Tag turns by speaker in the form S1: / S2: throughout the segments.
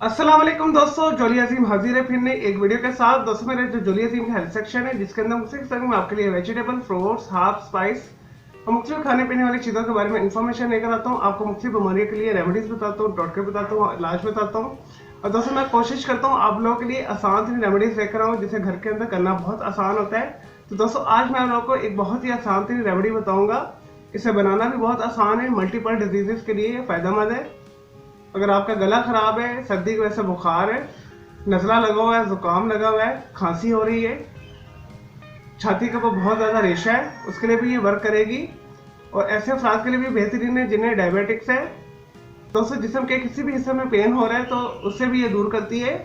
S1: अस्सलाम वालेकुम दोस्तों, जोली अजीम हाजिर है फिर एक वीडियो के साथ। दोस्तों मेरे जो जोली अजीम का हेल्थ सेक्शन है जिसके अंदर मुख्तलिफ तरह में आपके लिए वेजिटेबल, फ्रूट्स, हर्ब, स्पाइस और मुख्तलिफ खाने पीने वाली चीज़ों के बारे में इंफॉर्मेशन लेकर आता हूँ। आपको मुख्तलिफ बीमारियों के लिए रेमेडीज बताता हूँ, टोटके बताता हूँ, इलाज बताता हूँ। और दोस्तों मैं कोशिश करता हूँ आप लोगों के लिए आसान रेमेडीज लेकर आऊँ जिसे घर के अंदर करना बहुत आसान होता है। तो दोस्तों आज मैं आप लोगों को एक बहुत ही आसान रेमेडी बताऊँगा। इसे बनाना भी बहुत आसान है, मल्टीपल डिजीजेस के लिए फ़ायदेमंद है। अगर आपका गला खराब है, सर्दी की वजह से बुखार है, नज़ला लगा हुआ है, जुकाम लगा हुआ है, खांसी हो रही है, छाती के ऊपर बहुत ज़्यादा रेशा है, उसके लिए भी ये वर्क करेगी। और ऐसे अफराद के लिए भी बेहतरीन है जिन्हें डायबिटिक्स है। दोस्तों जिस्म के किसी भी हिस्से में पेन हो रहा है तो उससे भी ये दूर करती है,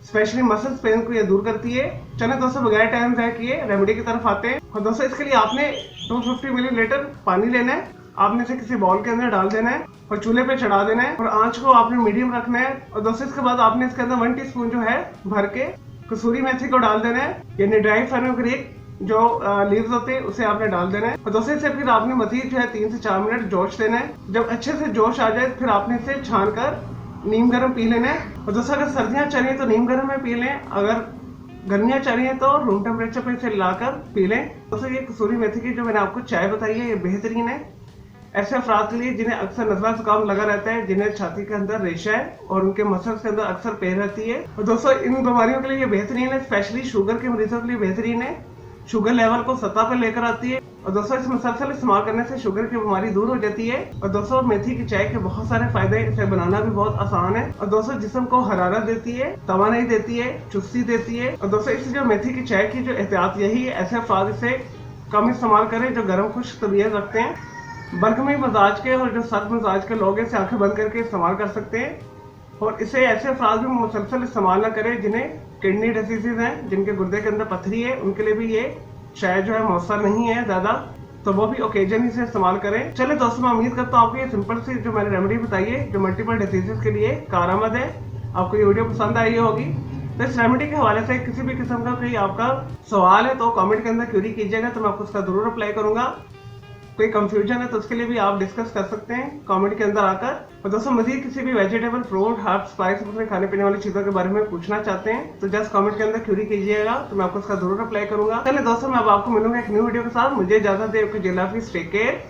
S1: स्पेशली मसल्स पेन को ये दूर करती है। चले दोस्तों बगैर टाइम ज़ाया किए रेमेडी की तरफ आते हैं। और दोस्तों इसके लिए आपने 250 मिलीलीटर पानी लेना है। आपने इसे किसी बॉल के अंदर डाल देना है और चूल्हे पे चढ़ा देना है और आंच को आपने मीडियम रखना है। और दोस्तों इसके बाद आपने इसके अंदर 1 टीस्पून जो है भर के कसूरी मेथी को डाल देना है, यानी ड्राई फेनुग्रीक जो लीव्स होते हैं उसे आपने डाल देना है। और दोस्तों इसे फिर आपने मजीद जो है 3 से 4 मिनट जोश देना है। जब अच्छे से जोश आ जाए फिर आपने इसे छान कर नीम गर्म पी लेना है। और दोस्तों अगर सर्दियां चल रही है तो नीम गर्म में पी लें, अगर गर्मियां चल रही है तो रूम टेम्परेचर पे इसे लाकर पी लें। दोस्तों ये कसूरी मेथी की जो मैंने आपको चाय बताई है ये बेहतरीन है ऐसे अफराद के लिए जिन्हें अक्सर नज़ला जुकाम लगा रहता है, जिन्हें छाती के अंदर रेशा है और उनके मसल्स के अंदर अक्सर पेन रहती है। और दोस्तों इन बीमारियों के लिए ये बेहतरीन है, स्पेशली शुगर के मरीजों के लिए बेहतरीन है। शुगर लेवल को सतह पर लेकर आती है और दोस्तों इस मुसलसल इस्तेमाल करने से शुगर की बीमारी दूर हो जाती है। और दोस्तों मेथी की चाय के बहुत सारे फायदे हैं, इसे बनाना भी बहुत आसान है। और दोस्तों जिस्म को हरारत देती है, तवानाई देती है, चुस्ती देती है। और दोस्तों इस जो मेथी की चाय की जो एहतियात यही है, ऐसे अफराद इसे कम इस्तेमाल करें जो गर्म खुश्क तबीयत रखते हैं। बरगमी मजाज के और जो सर्द मजाज के लोग इसे आंखें बंद करके इस्तेमाल कर सकते हैं। और इसे ऐसे अफराद भी मुसलसल इस्तेमाल ना करें जिन्हें किडनी डिसीजेज हैं, जिनके गुर्दे के अंदर पथरी है, उनके लिए भी ये शायद जो है मौसर नहीं है ज़्यादा, तो वो भी ओकेजन ही से इस्तेमाल करें। चले दोस्तों मैं उम्मीद करता हूँ आपको ये सिंपल सी जो मैंने रेमेडी बताई है जो मल्टीपल डिसीजेज के लिए कारआमद है, आपको ये वीडियो पसंद आई होगी। तो इस रेमेडी के हवाले से किसी भी किस्म का कोई आपका सवाल है तो कमेंट के अंदर क्वेरी कीजिएगा, तो मैं आपको उसका जरूर रिप्लाई करूंगा। कोई कंफ्यूजन है तो उसके लिए भी आप डिस्कस कर सकते हैं कमेंट के अंदर आकर। और दोस्तों मजीद किसी भी वेजिटेबल, फ्रूट, हर्ब, स्पाइस अपने खाने पीने वाली चीज़ों के बारे में पूछना चाहते हैं तो जस्ट कमेंट के अंदर क्वेरी कीजिएगा, तो मैं आपको उसका जरूर रिप्लाई करूंगा। चलिए दोस्तों मैं अब आपको मिलूंगा एक न्यू वीडियो के साथ। मुझे इजाजत दे, टेक केयर।